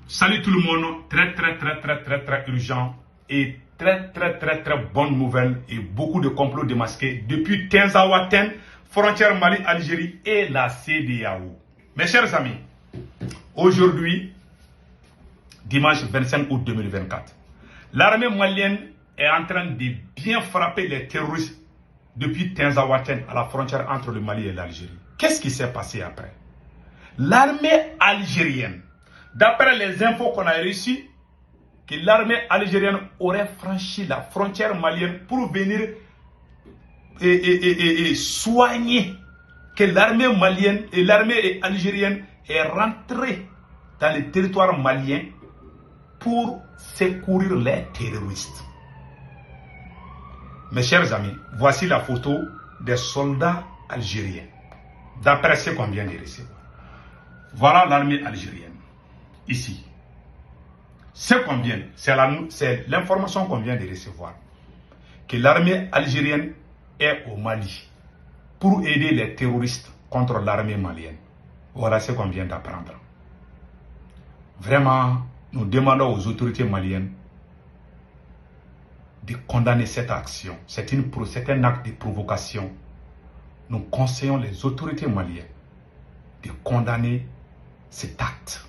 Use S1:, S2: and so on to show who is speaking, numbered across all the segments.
S1: Salut tout le monde, très urgent et très bonne nouvelle et beaucoup de complots démasqués depuis Tinzaouaten, frontière Mali-Algérie et la CEDEAO. Mes chers amis, aujourd'hui, dimanche 25 août 2024, l'armée malienne est en train de bien frapper les terroristes depuis Tinzaouaten à la frontière entre le Mali et l'Algérie. Qu'est-ce qui s'est passé après? L'armée algérienne, d'après les infos qu'on a reçues, que l'armée algérienne aurait franchi la frontière malienne pour venir soigner, que l'armée malienne et l'armée algérienne est rentrée dans le territoire malien pour secourir les terroristes. Mes chers amis, voici la photo des soldats algériens, d'après ce qu'on vient de recevoir. Voilà l'armée algérienne, ici. Ce qu'on vient, c'est l'information qu'on vient de recevoir, que l'armée algérienne est au Mali pour aider les terroristes contre l'armée malienne. Voilà ce qu'on vient d'apprendre. Vraiment, nous demandons aux autorités maliennes de condamner cette action. C'est un acte de provocation. Nous conseillons les autorités maliennes de condamner cet acte.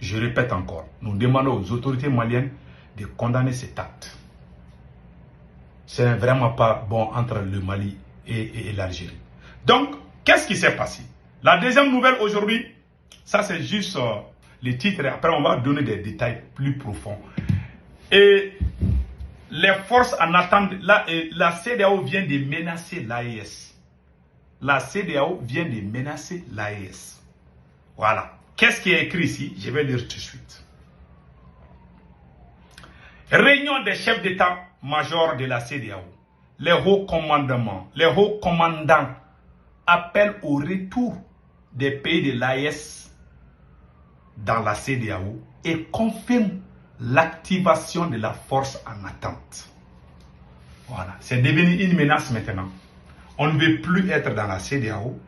S1: Je répète encore, nous demandons aux autorités maliennes de condamner cet acte. C'est vraiment pas bon entre le Mali et l'Algérie. Donc, qu'est-ce qui s'est passé? La deuxième nouvelle aujourd'hui, ça c'est juste les titres, et après on va donner des détails plus profonds. Et les forces en attente, la CEDEAO vient de menacer l'AES. La CEDEAO vient de menacer l'AES. Voilà. Qu'est-ce qui est écrit ici? Je vais lire tout de suite. Réunion des chefs d'état-major de la CEDEAO. Les hauts commandants appellent au retour des pays de l'AES dans la CEDEAO et confirment l'activation de la force en attente. Voilà. C'est devenu une menace maintenant. On ne veut plus être dans la CEDEAO.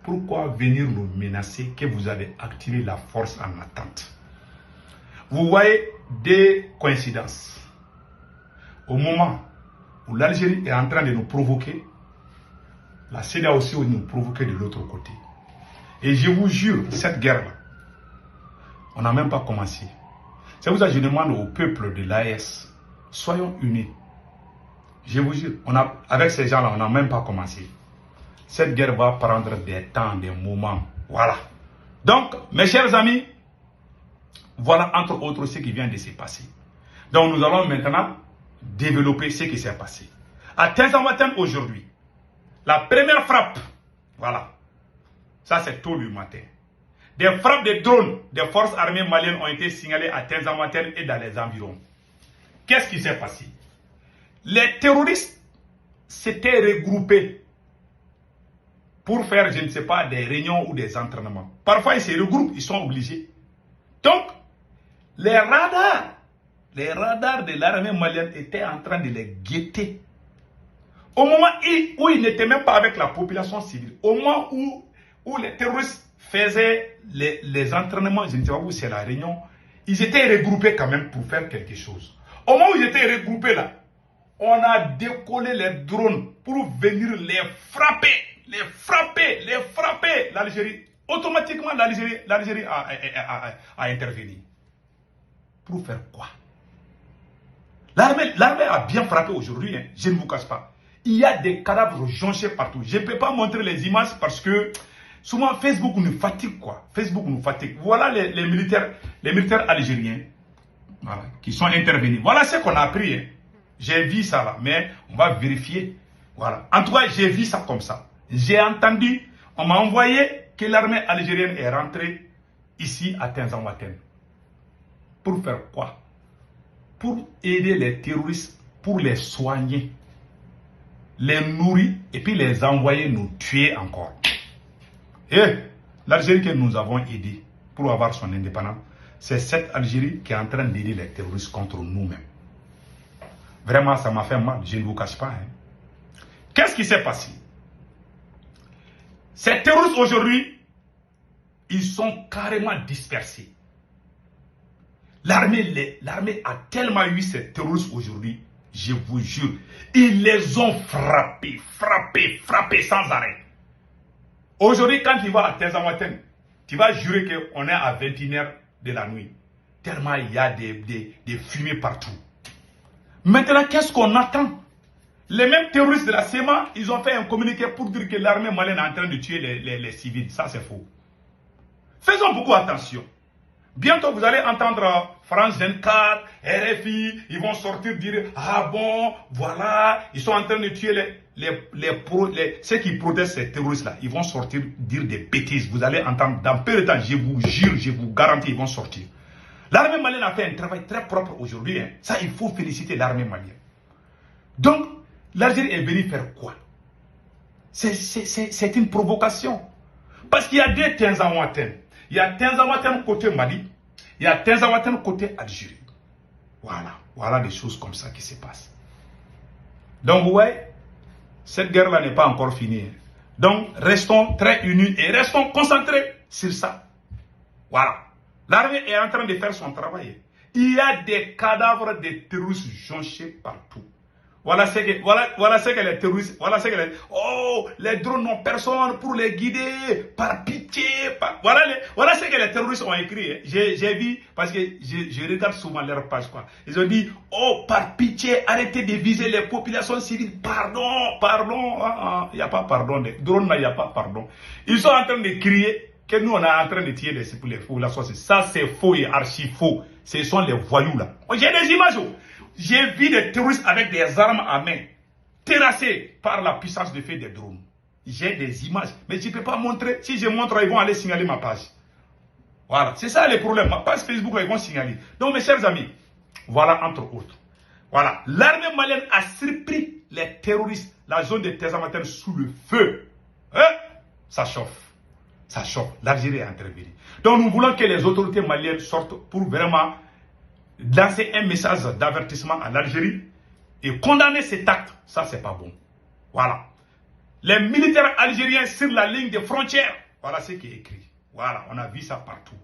S1: Pourquoi venir nous menacer que vous avez activé la force en attente? Vous voyez des coïncidences. Au moment où l'Algérie est en train de nous provoquer, la CEDEAO aussi nous provoquer de l'autre côté. Et je vous jure, cette guerre-là, on n'a même pas commencé. C'est pour ça que je demande au peuple de l'AES, soyons unis. Je vous jure, avec ces gens-là, on n'a même pas commencé. Cette guerre va prendre des temps, des moments. Voilà. Donc, mes chers amis, voilà entre autres ce qui vient de se passer. Donc, nous allons maintenant développer ce qui s'est passé. À Tinzaouaten aujourd'hui, la première frappe, voilà, ça c'est tôt le matin. Des frappes de drones des forces armées maliennes ont été signalées à Tinzaouaten et dans les environs. Qu'est-ce qui s'est passé? Les terroristes s'étaient regroupés pour faire, je ne sais pas, des réunions ou des entraînements. Parfois, ils se regroupent, ils sont obligés. Donc, les radars de l'armée malienne étaient en train de les guetter. Au moment où ils n'étaient même pas avec la population civile, au moment où les terroristes faisaient les entraînements, je ne sais pas où c'est la réunion, ils étaient regroupés quand même pour faire quelque chose. Au moment où ils étaient regroupés là, on a décollé les drones pour venir les frapper. L'Algérie, automatiquement l'Algérie a intervenu. Pour faire quoi? L'armée a bien frappé aujourd'hui, hein, je ne vous cache pas. Il y a des cadavres jonchés partout. Je ne peux pas montrer les images parce que souvent Facebook nous fatigue, quoi. Facebook nous fatigue. Voilà les militaires algériens, voilà, qui sont intervenus. Voilà ce qu'on a appris. Hein. J'ai vu ça là, mais on va vérifier. Voilà. En tout cas, j'ai vu ça comme ça. J'ai entendu, on m'a envoyé que l'armée algérienne est rentrée ici à Tinzaouaten. Pour faire quoi? Pour aider les terroristes, pour les soigner, les nourrir et puis les envoyer nous tuer encore. Et l'Algérie que nous avons aidée pour avoir son indépendance, c'est cette Algérie qui est en train d'aider les terroristes contre nous-mêmes. Vraiment, ça m'a fait mal, je ne vous cache pas. Hein. Qu'est-ce qui s'est passé? Ces terroristes aujourd'hui Ils sont carrément dispersés. L'armée a tellement eu ces terroristes aujourd'hui, je vous jure. Ils les ont frappés sans arrêt. Aujourd'hui, quand tu vas à Tezamaten, tu vas jurer qu'on est à 21h de la nuit. Tellement il y a des fumées partout. Maintenant, qu'est-ce qu'on attend? Les mêmes terroristes de la SEMA, ils ont fait un communiqué pour dire que l'armée malienne est en train de tuer les civils. Ça, c'est faux. Faisons beaucoup attention. Bientôt, vous allez entendre France 24, RFI, ils vont sortir dire « Ah bon, voilà, ils sont en train de tuer ceux qui protestent ces terroristes-là. » Ils vont sortir dire des bêtises. Vous allez entendre dans peu de temps, je vous jure, je vous garantis, ils vont sortir. L'armée malienne a fait un travail très propre aujourd'hui. Hein. Ça, il faut féliciter l'armée malienne. Donc, l'Algérie est venue faire quoi? C'est une provocation. Parce qu'il y a deux Tenzawatènes. Il y a Tenzawatène côté Mali, il y a Tenzawatène côté Algérie. Voilà des choses comme ça qui se passent. Donc, vous voyez, cette guerre-là n'est pas encore finie. Donc, restons très unis et restons concentrés sur ça. Voilà. L'armée est en train de faire son travail. Il y a des cadavres de terroristes jonchés partout. Voilà ce que les terroristes, les drones n'ont personne pour les guider, par pitié. Voilà ce que les terroristes ont écrit. J'ai vu, parce que je regarde souvent leur page. Ils ont dit, par pitié, arrêtez de viser les populations civiles. Pardon. Il n'y a pas pardon. Les drones, il n'y a pas pardon. Ils sont en train de crier que nous, on est en train de tirer les populations. Ça, c'est faux et archi faux. Ce sont les voyous là. J'ai des images. J'ai vu des terroristes avec des armes à main, terrassés par la puissance de feu des drones. J'ai des images, mais je ne peux pas montrer. Si je montre, ils vont aller signaler ma page. Voilà, c'est ça le problème. Ma page Facebook, ils vont signaler. Donc, mes chers amis, voilà entre autres. Voilà, l'armée malienne a surpris les terroristes, la zone de Tezamaten sous le feu. Ça chauffe. Ça chauffe. L'Algérie est intervenue. Donc, nous voulons que les autorités maliennes sortent pour vraiment lancer un message d'avertissement à l'Algérie et condamner cet acte. Ça, c'est pas bon. Voilà. Les militaires algériens sur la ligne de frontières. Voilà ce qui est écrit. Voilà, on a vu ça partout.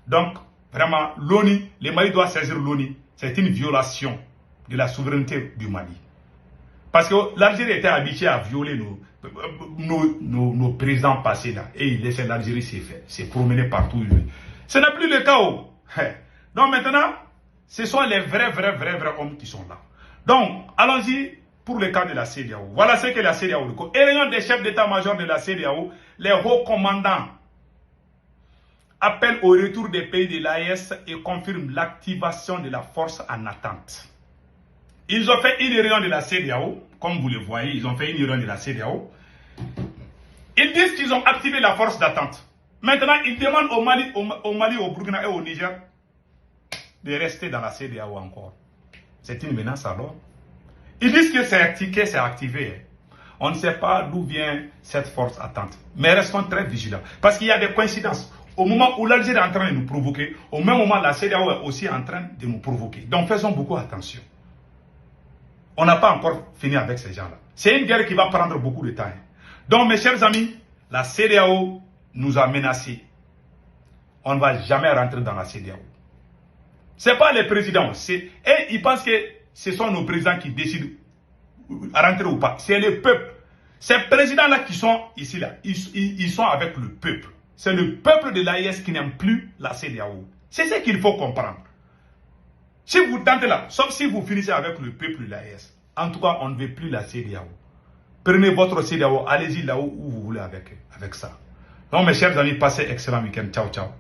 S1: Donc, vraiment, l'ONU, le Mali doit saisir l'ONU. C'est une violation de la souveraineté du Mali. Parce que l'Algérie était habituée à violer nos présidents passés là. Et il laissait l'Algérie se promener partout. Ce n'est plus le cas. Donc maintenant, ce sont les vrais hommes qui sont là. Donc, allons-y pour le cas de la CEDEAO. Voilà ce que la CEDEAO dit. Et l'un des chefs d'état-major de la CEDEAO, les hauts commandants, appellent au retour des pays de l'AES et confirment l'activation de la force en attente. Ils ont fait une réunion de la CEDEAO, comme vous le voyez, ils ont fait une réunion de la CEDEAO. Ils disent qu'ils ont activé la force d'attente. Maintenant, ils demandent au Mali, au Burkina et au Niger de rester dans la CEDEAO encore. C'est une menace alors. Ils disent que c'est activé. On ne sait pas d'où vient cette force attente. Mais restons très vigilants. Parce qu'il y a des coïncidences. Au moment où l'Algérie est en train de nous provoquer, au même moment, la CEDEAO est aussi en train de nous provoquer. Donc faisons beaucoup attention. On n'a pas encore fini avec ces gens-là. C'est une guerre qui va prendre beaucoup de temps. Donc mes chers amis, la CEDEAO nous a menacés. On ne va jamais rentrer dans la CEDEAO. Ce n'est pas les présidents. Et ils pensent que ce sont nos présidents qui décident à rentrer ou pas. C'est le peuple. Ces présidents-là qui sont ici, là, ils sont avec le peuple. C'est le peuple de l'AES qui n'aime plus la CEDEAO. C'est ce qu'il faut comprendre. Si vous tentez là, sauf si vous finissez avec le peuple de l'AES, en tout cas, on ne veut plus la CEDEAO. Prenez votre CEDEAO, allez-y là où vous voulez avec ça. Donc, mes chers amis, passez excellent week-end. Ciao, ciao.